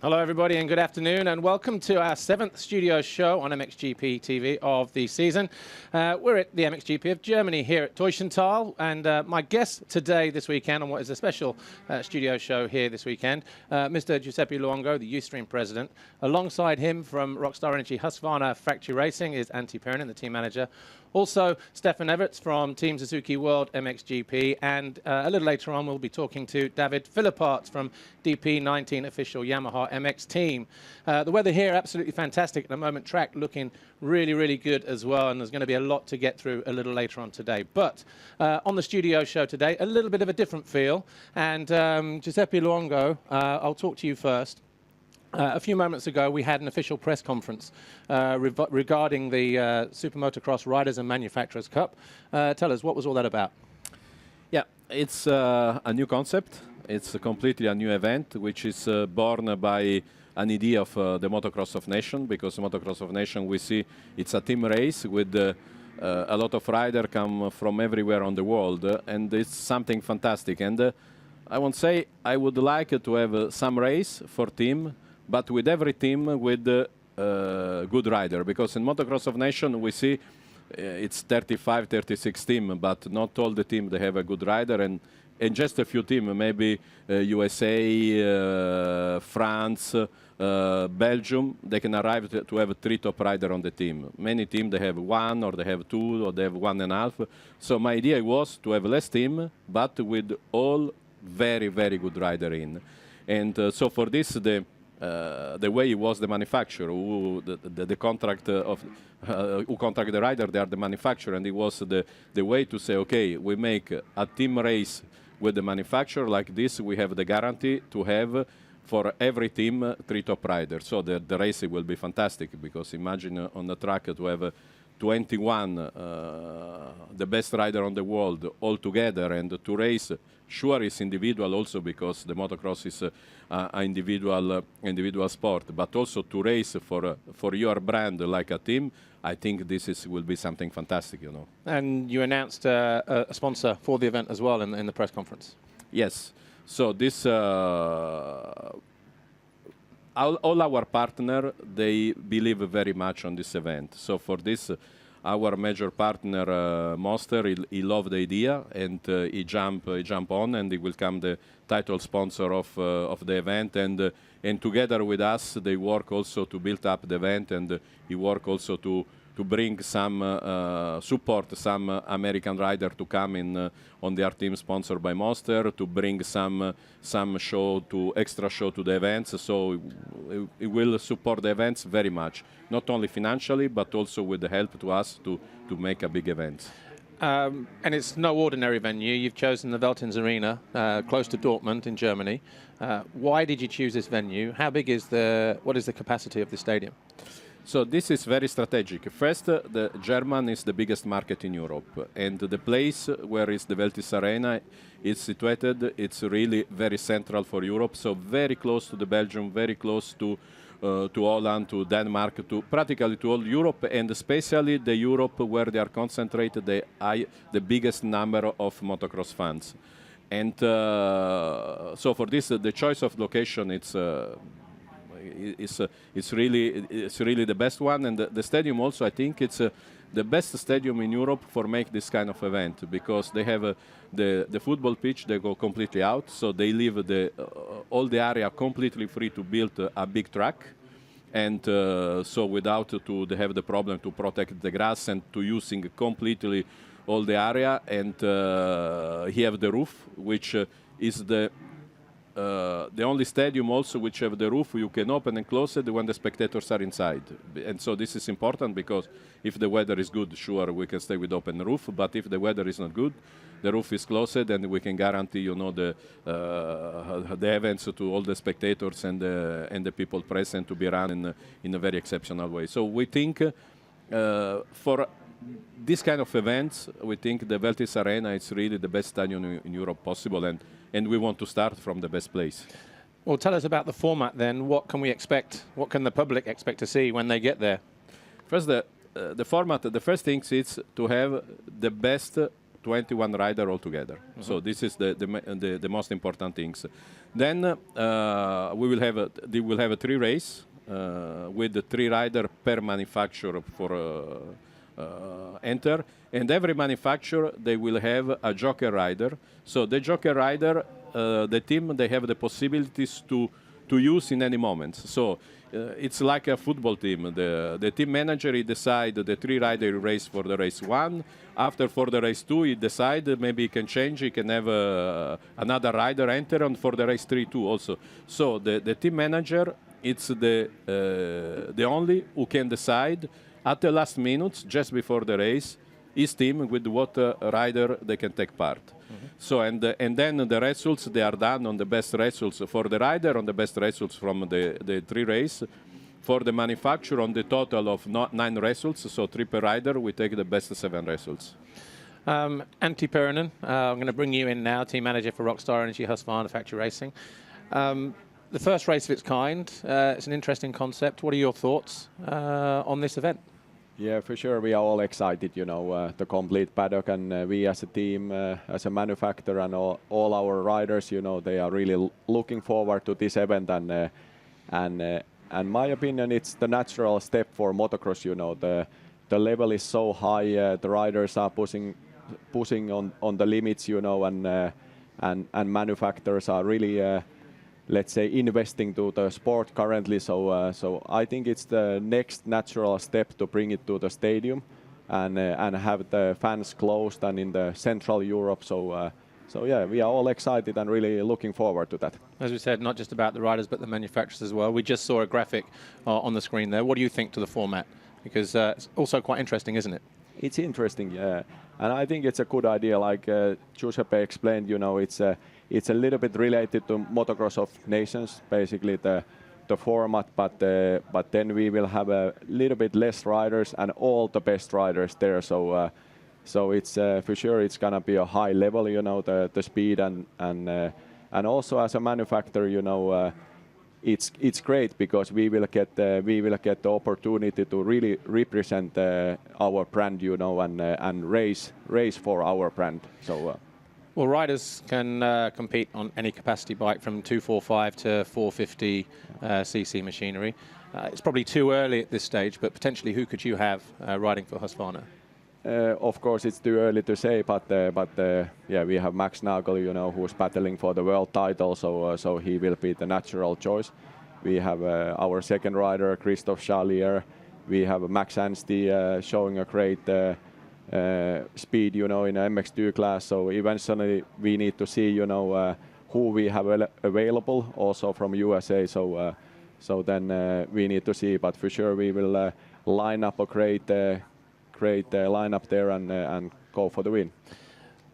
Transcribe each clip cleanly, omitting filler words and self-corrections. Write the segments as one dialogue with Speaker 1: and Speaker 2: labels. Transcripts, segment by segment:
Speaker 1: Hello, everybody, and good afternoon, and welcome to our 7th studio show on MXGP TV of the season. We're at the MXGP of Germany here at Teuschenthal, and my guest today, this weekend, on what is a special studio show here this weekend, Mr. Giuseppe Luongo, the Ustream president. Alongside him from Rockstar Energy Husqvarna Factory Racing is Antti Pyrhonen, the team manager. Also, Stefan Everts from Team Suzuki World MXGP, and a little later on we'll be talking to David Philipparts from DP19 official Yamaha MX team. The weather here absolutely fantastic at the moment, track looking really, really good as well, and there's going to be a lot to get through a little later on today. But on the studio show today, a little bit of a different feel, and Giuseppe Luongo, I'll talk to you first. A few moments ago, we had an official press conference regarding the Super Motocross Riders and Manufacturers Cup. Tell us, what was all that about?
Speaker 2: Yeah, it's a new concept. It's completely a new event, which is born by an idea of the Motocross of Nations, because Motocross of Nations, we see it's a team race with a lot of riders come from everywhere on the world, and it's something fantastic. And I won't say I would like to have some race for team, but with every team with good rider, because in Motocross of Nations we see it's 35, 36 team, but not all the team they have a good rider, and just a few teams, maybe USA, France, Belgium, they can arrive to have 3 top rider on the team. Many teams they have 1 or they have 2 or they have 1.5. So my idea was to have less team, but with all very, very good rider in. And so for this, the way it was the manufacturer who the contract of who contract the rider, they are the manufacturer, and it was the way to say, okay, we make a team race with the manufacturer like this. We have the guarantee to have for every team 3 top riders. So the race will be fantastic, because imagine on the track to have 21 the best rider on the world all together, and to race. Sure, it's individual also, because the motocross is an individual sport, but also to race for your brand like a team. I think this will be something fantastic, you know. And
Speaker 1: you announced a sponsor for the event as well in the press conference.
Speaker 2: Yes. So this all our partner, they believe very much on this event. So for this, our major partner, Monster, he loved the idea, and he jump on, and he will become the title sponsor of the event. And together with us, they work also to build up the event, and he work also to bring some support, some American rider to come in on their team sponsored by Monster, to bring some extra show to the events. So it will support the events very much, not only financially, but also with the help to us to make a big event.
Speaker 1: And it's no ordinary venue. You've chosen the Veltins Arena, close to Dortmund in Germany. Why did you choose this venue? How big is what is the capacity of the stadium?
Speaker 2: So this is very strategic. First, the German is the biggest market in Europe, and the place where is the Veltins Arena is situated, it's really very central for Europe, so very close to the Belgium, very close to Holland, to Denmark, to practically to all Europe, and especially the Europe where they are concentrated the biggest number of motocross fans. And so for this, the choice of location, it's really the best one, and the stadium also, I think it's the best stadium in Europe for make this kind of event, because they have the football pitch, they go completely out, so they leave all the area completely free to build a big track, and so without to have the problem to protect the grass and to using completely all the area. And he have the roof, which is the only stadium also which have the roof you can open and close it when the spectators are inside. And so this is important, because if the weather is good, sure, we can stay with open roof, but if the weather is not good, the roof is closed, and we can guarantee, you know, the events to all the spectators and the people present to be run in a very exceptional way. So we think for this kind of events, we think the Veltins Arena is really the best stadium in Europe possible, and we want to start from the best place.
Speaker 1: Well, tell us about the format then. What can we expect? What can the public expect to see when they get there?
Speaker 2: First, the format, the first thing is to have the best 21 riders altogether. So this is the most important things. Then we will have a 3 race with the 3 riders per manufacturer for enter, and every manufacturer they will have a joker rider. So the joker rider, the team, they have the possibilities to use in any moment. So it's like a football team. The team manager, he decide the 3 rider race for the race 1. After for the race 2, he decide maybe he can change. He can have another rider enter on for the race 3 too also. So the team manager, it's the only who can decide at the last minutes, just before the race, his team with what rider they can take part. So and then the results, they are done on the best results for the rider, on the best results from the 3 race. For the manufacturer, on the total of 9 results, so 3 per rider, we take the best 7 results.
Speaker 1: Antti Pyrhonen, I'm going to bring you in now, team manager for Rockstar Energy Husqvarna Factory Racing. The first race of its kind, it's an interesting concept. What are your thoughts on this event?
Speaker 3: Yeah, for sure. We are all excited, you know, the complete paddock, and we as a team, as a manufacturer, and all our riders, you know, they are really looking forward to this event. And my opinion, it's the natural step for motocross. You know, the level is so high, the riders are pushing on the limits, you know, and manufacturers are really. Let's say investing to the sport currently, so I think it's the next natural step to bring it to the stadium, and have the fans closed and in the Central Europe. So yeah, we are all excited and really looking forward to that.
Speaker 1: As we said, not just about the riders but the manufacturers as well. We just saw a graphic on the screen there. What do you think to the format? Because it's also quite interesting, isn't it?
Speaker 3: It's interesting, yeah, and I think it's a good idea. Like Giuseppe explained, you know, it's a little bit related to Motocross of Nations, basically the format, but then we will have a little bit less riders and all the best riders there. So it's for sure it's gonna be a high level, you know, the speed and also as a manufacturer, you know, it's great because we will get the opportunity to really represent our brand, you know, and race for our brand. So.
Speaker 1: Well, riders can compete on any capacity bike from 245 to 450 cc machinery. It's probably too early at this stage, but potentially who could you have riding for Husqvarna?
Speaker 3: Of course, it's too early to say, but yeah, we have Max Nagel, you know, who's battling for the world title, so he will be the natural choice. We have our second rider, Christophe Charlier. We have Max Anstey showing a great speed, you know, in MX2 class. So eventually we need to see, you know, who we have available, also from USA. So then we need to see, but for sure we will line up a great lineup there and go for the win.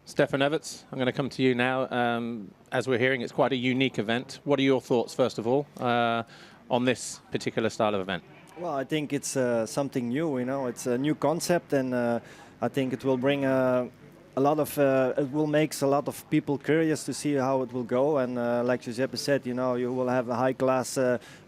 Speaker 1: Stefan Everts, I'm going to come to you now. As we're hearing, it's quite a unique event. What are your thoughts, first of all, on this particular style of event?
Speaker 4: Well, I think it's something new, you know. It's a new concept, and I think it will bring a lot of, it will make a lot of people curious to see how it will go. And like Giuseppe said, you know, you will have a high-class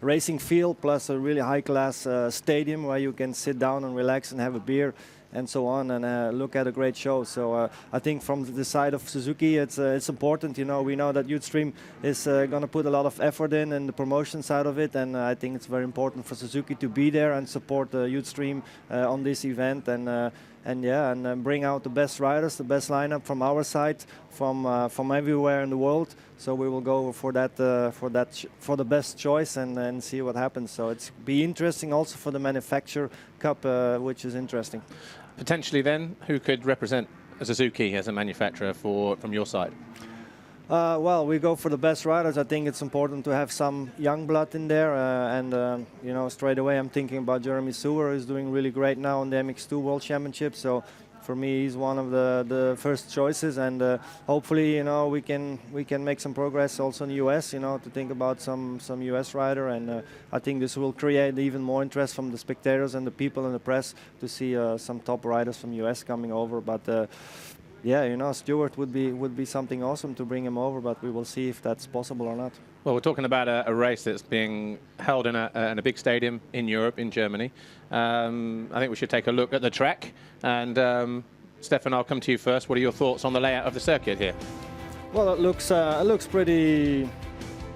Speaker 4: racing field plus a really high-class stadium where you can sit down and relax and have a beer and so on, and look at a great show. So I think from the side of Suzuki, it's important. You know, we know that Youthstream is going to put a lot of effort in the promotion side of it, and I think it's very important for Suzuki to be there and support Youthstream on this event, and bring out the best riders, the best lineup from our side, from everywhere in the world. So we will go for that for the best choice and see what happens. So it's be interesting also for the Manufacturer Cup, which is interesting.
Speaker 1: Potentially then, who could represent Suzuki as a manufacturer from your side?
Speaker 4: Well, we go for the best riders. I think it's important to have some young blood in there, you know, straight away I'm thinking about Jeremy Sewer, who's doing really great now on the MX2 World Championship. So for me, he's one of the first choices, and hopefully, you know, we can make some progress also in the US. You know, to think about some US rider, and I think this will create even more interest from the spectators and the people in the press to see some top riders from US coming over. But yeah, you know, Stewart would be something awesome to bring him over, but we will see if that's possible or not.
Speaker 1: Well, we're talking about a race that's being held in a big stadium in Europe, in Germany. I think we should take a look at the track and Stefan, I'll come to you first. What are your thoughts on the layout of the circuit here?
Speaker 4: Well, it looks pretty,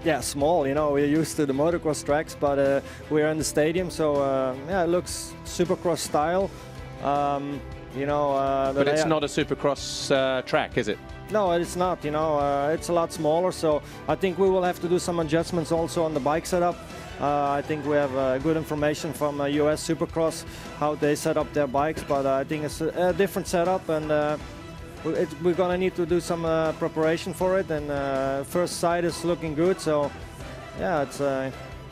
Speaker 4: yeah, small. You know, we're used to the motocross tracks, but we're in the stadium, so yeah, it looks supercross style. You know,
Speaker 1: but it's not a supercross track, is it?
Speaker 4: No, it's not. You know, it's a lot smaller, so I think we will have to do some adjustments also on the bike setup. I think we have good information from US Supercross, how they set up their bikes, but I think it's a different setup, and we're going to need to do some preparation for it, and first sight is looking good, so yeah, it's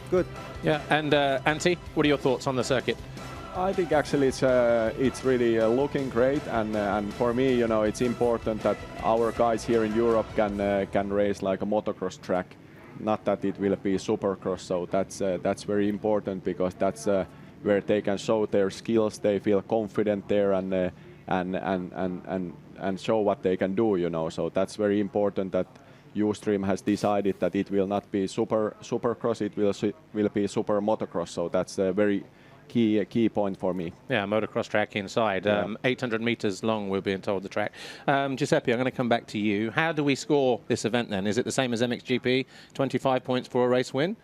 Speaker 4: good.
Speaker 1: Yeah, and Antti, what are your thoughts on the circuit?
Speaker 3: I think actually it's really looking great, and for me, you know, it's important that our guys here in Europe can race like a motocross track, not that it will be supercross. So that's very important, because that's where they can show their skills. They feel confident there and show what they can do. You know, so that's very important that Ustream has decided that it will not be supercross. It will be super motocross. So that's a very key point for me.
Speaker 1: Yeah, motocross track inside, 800 meters long, we're being told, the track. Giuseppe, I'm going to come back to you. How do we score this event then? Is it the same as MXGP, 25 points for a race win?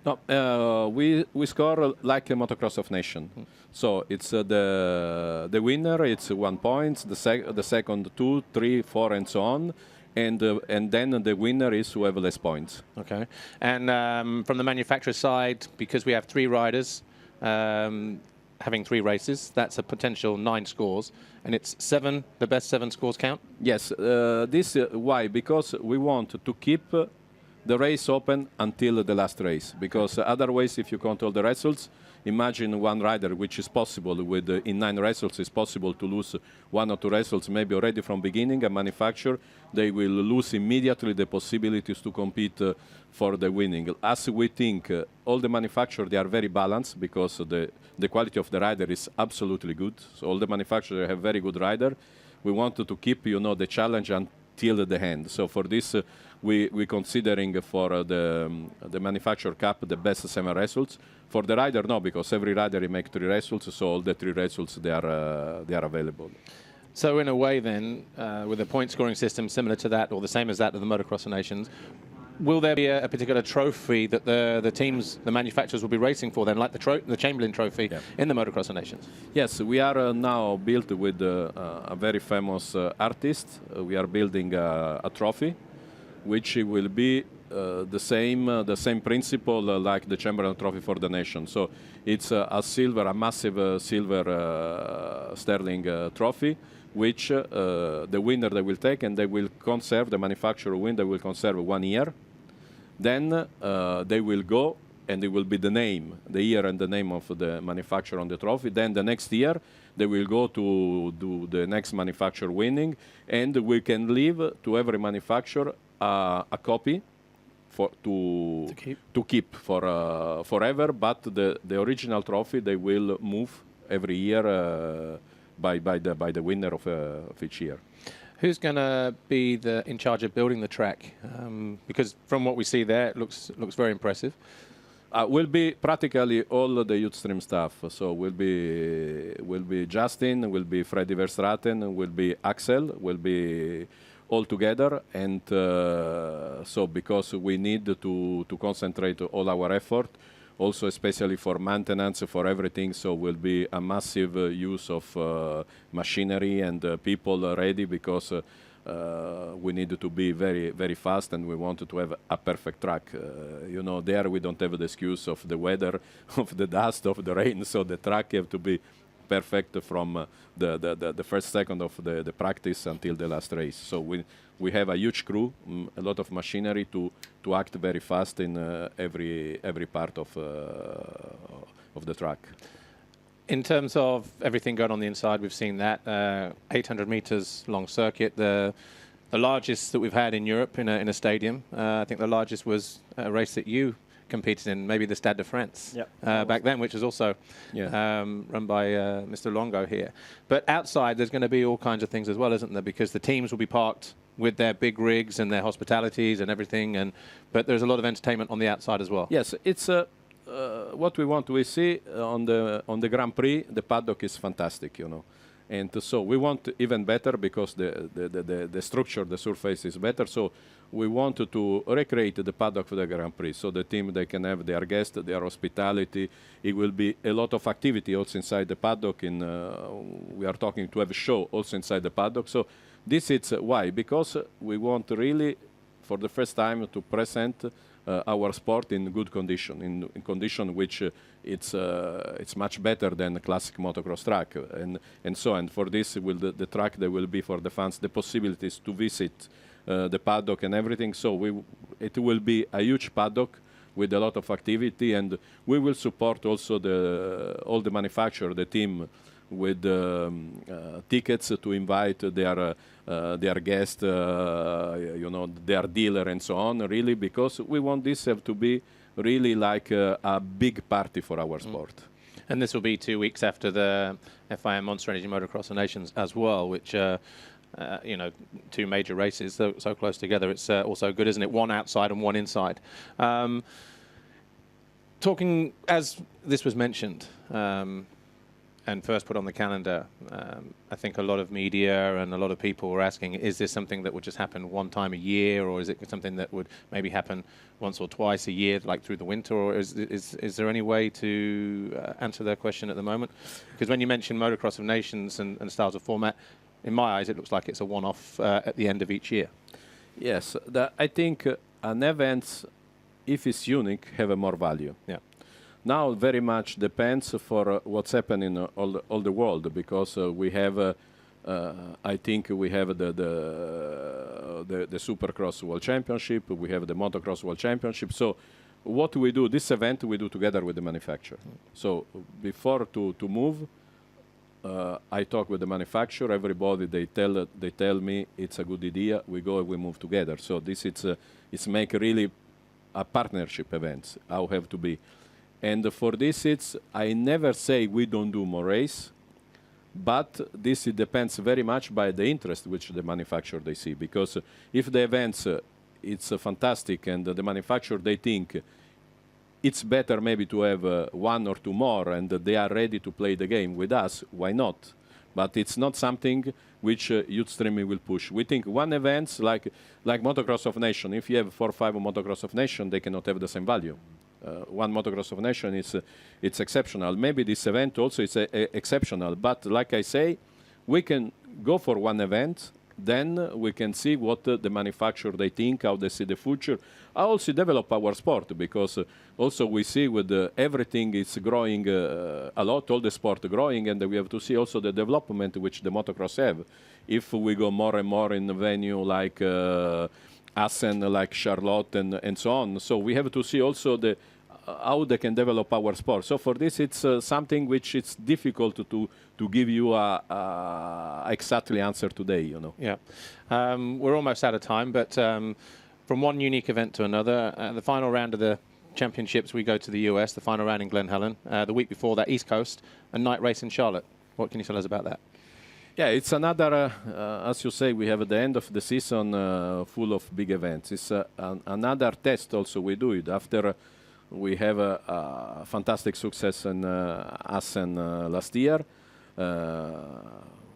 Speaker 2: No, we score like a motocross of nation. So it's the winner, it's 1 point, the second 2, 3, 4, and so on. And then the winner is who have less points.
Speaker 1: Okay. And from the manufacturer side, because we have 3 riders, having 3 races, that's a potential 9 scores, and it's 7, the best 7 scores count?
Speaker 2: Yes, this why? Because we want to keep the race open until the last race, because otherwise, if you count all the results, imagine one rider, which is possible with in 9 results, it's possible to lose 1 or 2 results maybe already from beginning. A manufacturer, they will lose immediately the possibilities to compete for the winning. As we think, all the manufacturers, they are very balanced, because the quality of the rider is absolutely good. So all the manufacturers have very good rider. We wanted to keep, you know, the challenge until the end. So for this, we considering for the manufacturer cup the best 7 results. For the rider, no, because every rider he make 3 results, so all the 3 results they are available.
Speaker 1: So in a way, then, with a point scoring system similar to that, or the same as that of the Motocross Nations, will there be a particular trophy that the teams, the manufacturers, will be racing for then, like the Chamberlain Trophy in the Motocross Nations?
Speaker 2: Yes, we are now built with a very famous artist. We are building a trophy, which will be the same principle like the Chamberlain Trophy for the nation. So it's a massive silver sterling trophy, which the winner they will take, and they will conserve, the manufacturer winner will conserve 1 year. Then they will go, and it will be the name, the year and the name of the manufacturer on the trophy. Then the next year, they will go to do the next manufacturer winning, and we can leave to every manufacturer a copy to keep for forever. But the original trophy they will move every year by the winner of each year.
Speaker 1: Who's going to be in charge of building the track? Because from what we see there, it looks very impressive.
Speaker 2: Will be practically all the Ustream staff. So will be Justin, will be Freddy Verstraeten, will be Axel, will be all together. And so because we need to concentrate all our effort, also especially for maintenance, for everything, so will be a massive use of machinery and people ready, because we need to be very, very fast, and we wanted to have a perfect track. You know, there we don't have the excuse of the weather, of the dust, of the rain, so the track have to be perfect from the first second of the practice until the last race. So we have a huge crew, a lot of machinery to act very fast in every part of the track.
Speaker 1: In terms of everything going on the inside, we've seen that 800 meters long circuit, the largest that we've had in Europe in a stadium. I think the largest was a race that you competed in, maybe the Stade de France back then, which was also run by Mr. Longo here. But outside, there's going to be all kinds of things as well, isn't there? Because the teams will be parked with their big rigs and their hospitalities and everything, but there's a lot of entertainment on the outside as well.
Speaker 2: Yes, it's what we want. We see on the Grand Prix, the paddock is fantastic, you know. And so we want even better because the structure, the surface is better. So we want to recreate the paddock for the Grand Prix. So the team, they can have their guests, their hospitality. It will be a lot of activity also inside the paddock. We are talking to have a show also inside the paddock. So this is why, because we want really, for the first time, to present our sport in good condition, in condition which it's much better than a classic motocross track, and so. And for this, the track there will be for the fans the possibilities to visit the paddock and everything. So it will be a huge paddock with a lot of activity, and we will support also all the manufacturer, the team, with tickets to invite their guests, their dealer and so on, really, because we want this to be really like a big party for our sport.
Speaker 1: And this will be 2 weeks after the FIM Monster Energy Motocross of Nations as well, which, two major races so close together. It's also good, isn't it? One outside and one inside. Talking, as this was mentioned, and first put on the calendar, I think a lot of media and a lot of people were asking, is this something that would just happen one time a year, or is it something that would maybe happen once or twice a year, like through the winter, or is there any way to answer that question at the moment? Because when you mention Motocross of Nations and styles of format, in my eyes, it looks like it's a one-off at the end of each year.
Speaker 2: Yes, I think an event, if it's unique, have a more value.
Speaker 1: Yeah.
Speaker 2: Now, very much depends for what's happening in all the world, because we have, I think we have the Supercross World Championship, we have the Motocross World Championship. So what we do, this event we do together with the manufacturer. So before to move, I talk with the manufacturer. Everybody they tell me it's a good idea. We go and we move together. So this it's make really a partnership event. How have to be. And for this, I never say we don't do more race, but this it depends very much by the interest which the manufacturer they see. Because if the events it's fantastic and the manufacturer they think it's better maybe to have one or two more and they are ready to play the game with us, why not? But it's not something which youth streaming will push. We think one event like Motocross of Nation, if you have 4 or 5 Motocross of Nation, they cannot have the same value. One Motocross of Nation it's exceptional. Maybe this event also is exceptional, but like I say, we can go for one event, then we can see what the manufacturer they think, how they see the future. I also develop our sport, because also we see with everything is growing a lot, all the sport growing, and we have to see also the development which the motocross have. If we go more and more in the venue like Assen, like Charlotte, and so on. So we have to see also how they can develop our sport. So for this, it's something which it's difficult to give you a exactly answer today,
Speaker 1: Yeah. We're almost out of time, but from one unique event to another, the final round of the championships, we go to the US, the final round in Glen Helen. The week before that, East Coast, a night race in Charlotte. What can you tell us about that?
Speaker 2: Yeah, it's another, as you say, we have at the end of the season full of big events. It's another test also we do it after we have a fantastic success in Assen last year.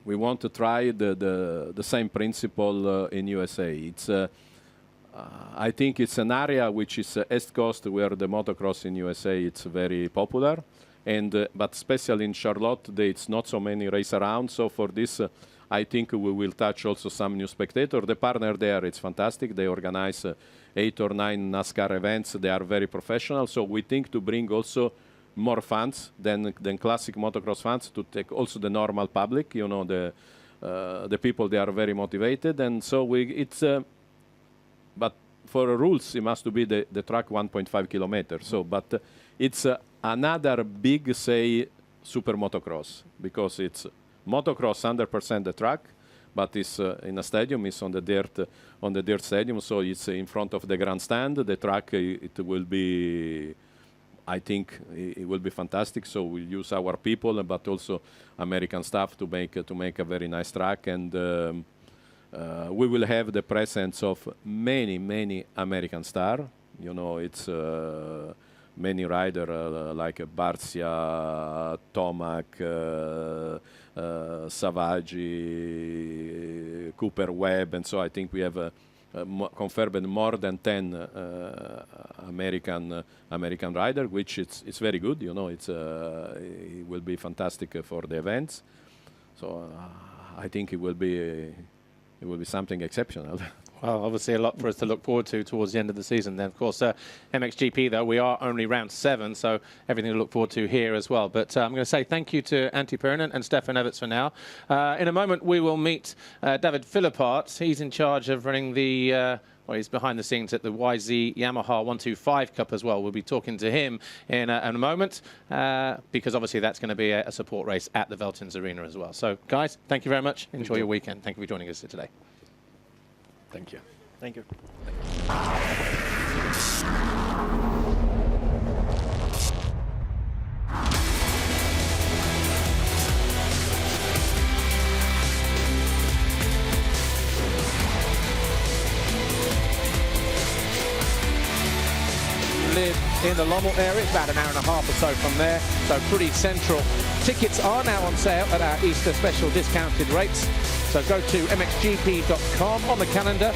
Speaker 2: We want to try the same principle in USA. It's I think it's an area which is East Coast where the motocross in USA it's very popular. But especially in Charlotte, it's not so many race around. So for this, I think we will touch also some new spectators. The partner there, it's fantastic. They organize 8 or 9 NASCAR events. They are very professional. So we think to bring also more fans than classic motocross fans, to take also the normal public. The people, they are very motivated. And so but for rules, it must be the track 1.5 kilometers. So, but it's another big, say, super motocross, because it's motocross 100% the track, but it's in a stadium. It's on the dirt stadium, so it's in front of the grandstand. The track it will be, I think, it will be fantastic. So we'll use our people, but also American staff to make a very nice track, and we will have the presence of many American stars. It's many riders like Barcia, Tomac, Savaggi, Cooper Webb, and so I think we have confirmed more than 10 American rider, which it's very good. You know, it will be fantastic for the events. So I think it will be something exceptional.
Speaker 1: Well, obviously a lot for us to look forward to towards the end of the season. Then, of course, MXGP, though, we are only round 7, so everything to look forward to here as well. But I'm going to say thank you to Antti Pyrhonen and Stefan Everts for now. In a moment, we will meet David Philippart. He's in charge of running the... well, he's behind the scenes at the YZ Yamaha 125 Cup as well. We'll be talking to him in a moment because obviously that's going to be a support race at the Veltins Arena as well. So, guys, thank you very much. Enjoy your weekend. Thank you for joining us here today.
Speaker 2: Thank you.
Speaker 4: Thank you.
Speaker 1: Live in the Lommel area. It's about an hour and a half or so from there, so pretty central. Tickets are now on sale at our Easter special discounted rates. So go to mxgp.com on the calendar.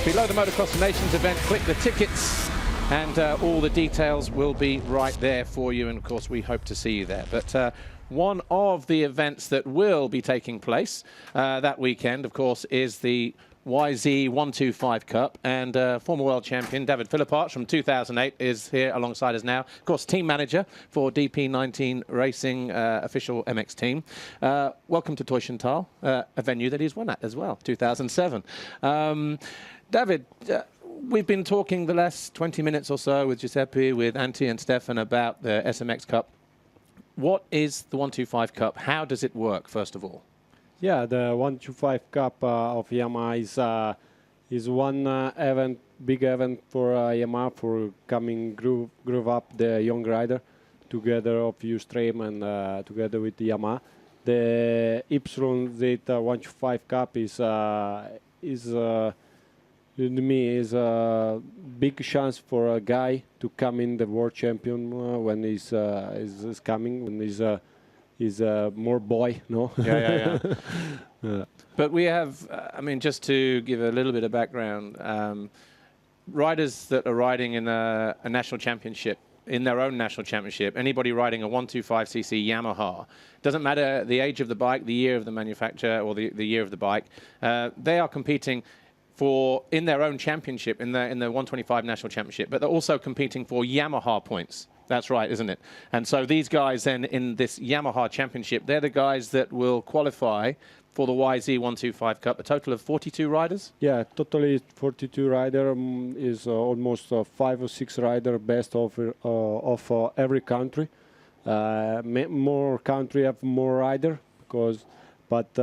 Speaker 1: Below the Motocross Nations event, click the tickets, and all the details will be right there for you. And of course, we hope to see you there. But one of the events that will be taking place that weekend, of course, is the YZ 125 Cup, and former world champion David Philippart from 2008 is here alongside us now. Of course, team manager for DP19 Racing official MX team. Welcome to Teushenthal, a venue that he's won at as well, 2007. David, we've been talking the last 20 minutes or so with Giuseppe, with Antti and Stefan about the SMX Cup. What is the 125 Cup? How does it work, first of all?
Speaker 5: Yeah, the 125 Cup of Yamaha is one event, big event for Yamaha for coming groove up the young rider together of U-Stream and together with Yamaha. The YZ 125 Cup is to me is a big chance for a guy to come in the world champion when he's coming, when he's more boy, no?
Speaker 1: Yeah. Yeah. But we have, I mean, just to give a little bit of background, riders that are riding in a national championship, in their own national championship, anybody riding a 125cc Yamaha, doesn't matter the age of the bike, the year of the manufacturer, or the year of the bike, they are competing in their own championship, in the 125 national championship, but they're also competing for Yamaha points. That's right, isn't it? And so these guys then in this Yamaha championship, they're the guys that will qualify for the YZ 125 Cup, a total of 42 riders?
Speaker 5: Yeah, totally 42 rider is almost 5 or 6 rider best of every country. More country have more rider, but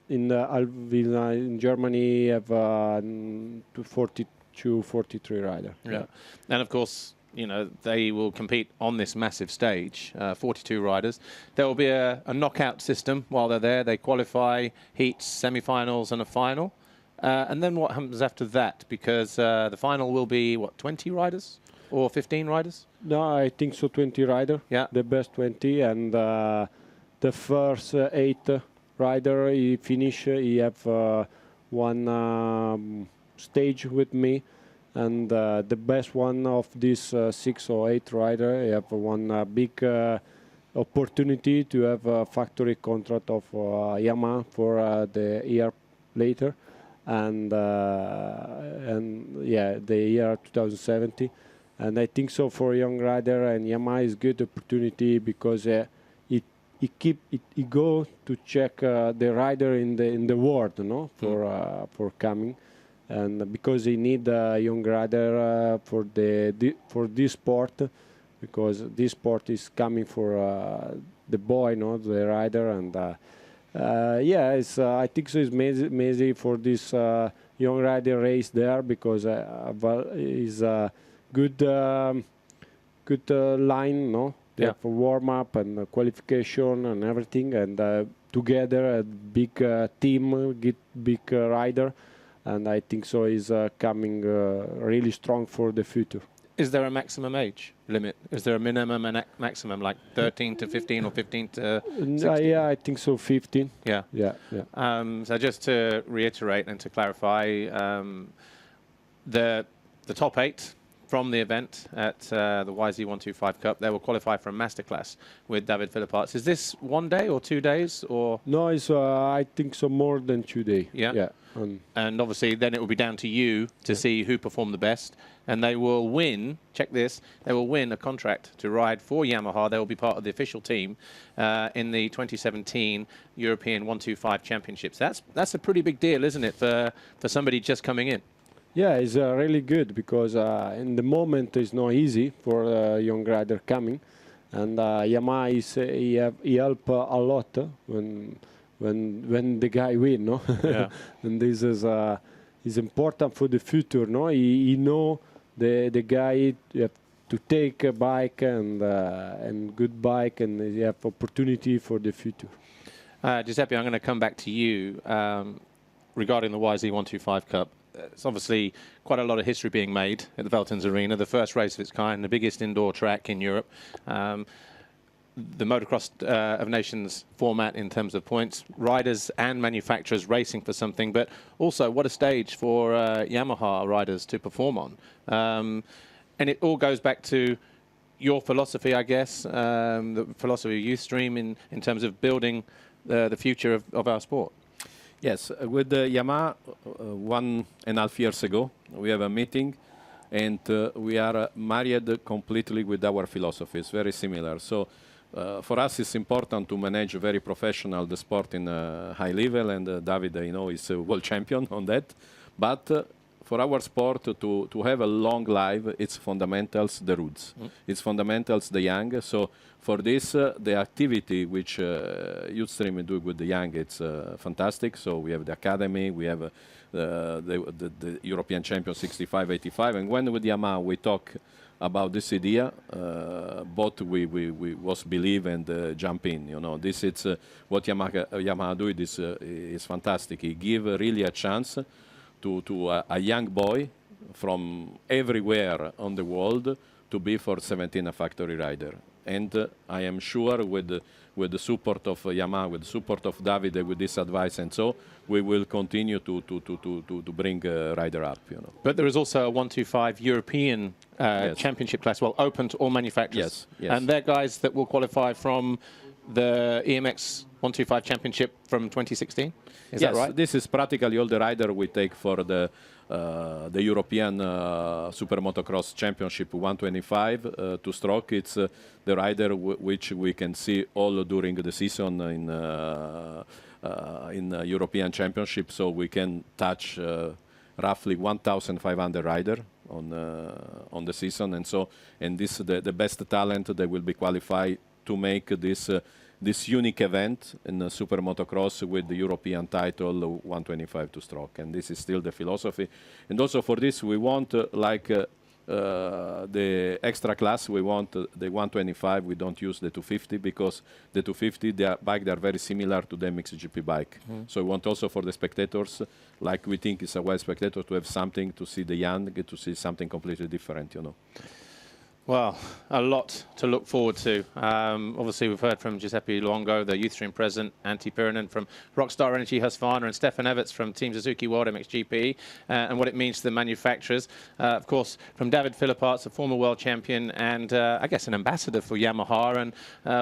Speaker 5: in Germany have 42, 43 rider.
Speaker 1: Yeah, and of course, you know, they will compete on this massive stage, 42 riders. There will be a knockout system while they're there. They qualify, heats, semi-finals and a final. And then what happens after that? Because the final will be, what, 20 riders or 15 riders?
Speaker 5: No, I think so, 20 rider.
Speaker 1: Yeah.
Speaker 5: The best 20. And the first 8 rider, he finish, he have one stage with me. And the best one of these 6 or 8 rider, you have one big opportunity to have a factory contract of Yamaha for the year later, and yeah, the year 2070. And I think so for young rider, and Yamaha is good opportunity because it go to check the rider in the world, no, for coming. And because they need a young rider for this sport, because this sport is coming for the boy, no, the rider, and yeah, I think so. It's amazing for this young rider race there because is a good line, no. They have a warm up and qualification and everything, and together a big team, big rider. And I think so is coming really strong for the future.
Speaker 1: Is there a maximum age limit? Is there a minimum and a maximum, like 13 to 15 or 15 to 16?
Speaker 5: Yeah, I think so. 15.
Speaker 1: Yeah.
Speaker 5: Yeah.
Speaker 1: So just to reiterate and to clarify, the top 8 from the event at the YZ125 Cup, they will qualify for a masterclass with David Philipparts. Is this 1 day or 2 days or?
Speaker 5: No, it's I think so more than 2 days.
Speaker 1: Yeah.
Speaker 5: Yeah.
Speaker 1: And obviously then it will be down to you to see who performed the best, and they will win. Check this: they will win a contract to ride for Yamaha. They will be part of the official team in the 2017 European 125 Championships. That's a pretty big deal, isn't it, for somebody just coming in?
Speaker 5: Yeah, it's really good because in the moment it's not easy for a young rider coming, and Yamaha he help a lot when the guy win, no?
Speaker 1: Yeah.
Speaker 5: And this is important for the future, no? He know the guy have to take a bike and good bike, and he have opportunity for the future.
Speaker 1: Giuseppe, I'm going to come back to you regarding the YZ125 Cup. It's obviously quite a lot of history being made at the Veltins Arena, the first race of its kind, the biggest indoor track in Europe. The Motocross of Nations format in terms of points, riders and manufacturers racing for something, but also what a stage for Yamaha riders to perform on. And it all goes back to your philosophy, I guess, the philosophy of Youthstream in terms of building the future of our sport.
Speaker 2: Yes, with Yamaha, 1.5 years ago, we have a meeting, and we are married completely with our philosophy. It's very similar. So for us, it's important to manage very professional the sport in a high level, and David, is a world champion on that. But for our sport to have a long life, it's fundamentals, the roots. It's fundamentals, the young. So for this, the activity which Youthstream do with the young, it's fantastic. So we have the academy, we have the European champion 65-85, and when with Yamaha we talk about this idea, both we was believe and jump in. This is what Yamaha do. This is fantastic. He give really a chance to a young boy from everywhere on the world to be for 17 a factory rider. And I am sure with the support of Yamaha, with the support of David, with this advice and so, we will continue to bring rider up.
Speaker 1: But there is also a 125 European championship class, open to all manufacturers.
Speaker 2: Yes.
Speaker 1: And they're guys that will qualify from the EMX 125 championship from 2016. Is that right?
Speaker 2: This is practically all the rider we take for the European Super Motocross Championship 125 two-stroke. It's the rider which we can see all during the season in European Championship. So we can touch roughly 1,500 rider on the season, and this the best talent that will be qualified to make this unique event in Super Motocross with the European title 125 two-stroke, and this is still the philosophy. And also for this we want the extra class, we want the 125. We don't use the 250 because the 250 they are very similar to the MXGP bike. So we want also for the spectators, like we think it's a well spectator, to have something to see the young, to see something completely different.
Speaker 1: Well, a lot to look forward to. Obviously, we've heard from Giuseppe Luongo, the Youthstream president, Antti Pyrhonen from Rockstar Energy Husqvarna, and Stefan Everts from Team Suzuki World MXGP, and what it means to the manufacturers. Of course, from David Philipparts, a former world champion and I guess an ambassador for Yamaha, and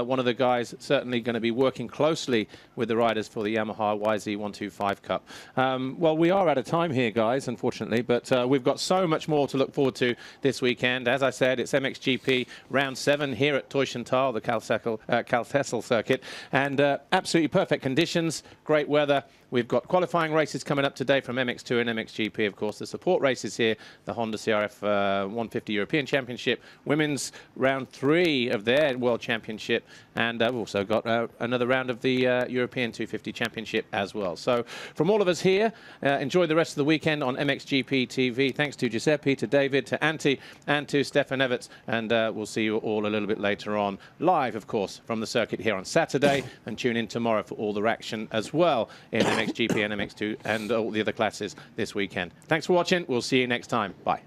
Speaker 1: one of the guys certainly going to be working closely with the riders for the Yamaha YZ125 Cup. Well, we are out of time here, guys, unfortunately, but we've got so much more to look forward to this weekend. As I said, it's MXGP round 7 here at Teushental, the Kaltessel circuit, and absolutely perfect conditions, great weather. We've got qualifying races coming up today from MX2 and MXGP, of course. The support races here, the Honda CRF 150 European Championship, women's round 3 of their World Championship, and we've also got another round of the European 250 Championship as well. So from all of us here, enjoy the rest of the weekend on MXGP TV. Thanks to Giuseppe, to David, to Antti, and to Stefan Everts, and we'll see you all a little bit later on, live, of course, from the circuit here on Saturday, and tune in tomorrow for all the action as well in MXGP and MX2 and all the other classes this weekend. Thanks for watching. We'll see you next time. Bye.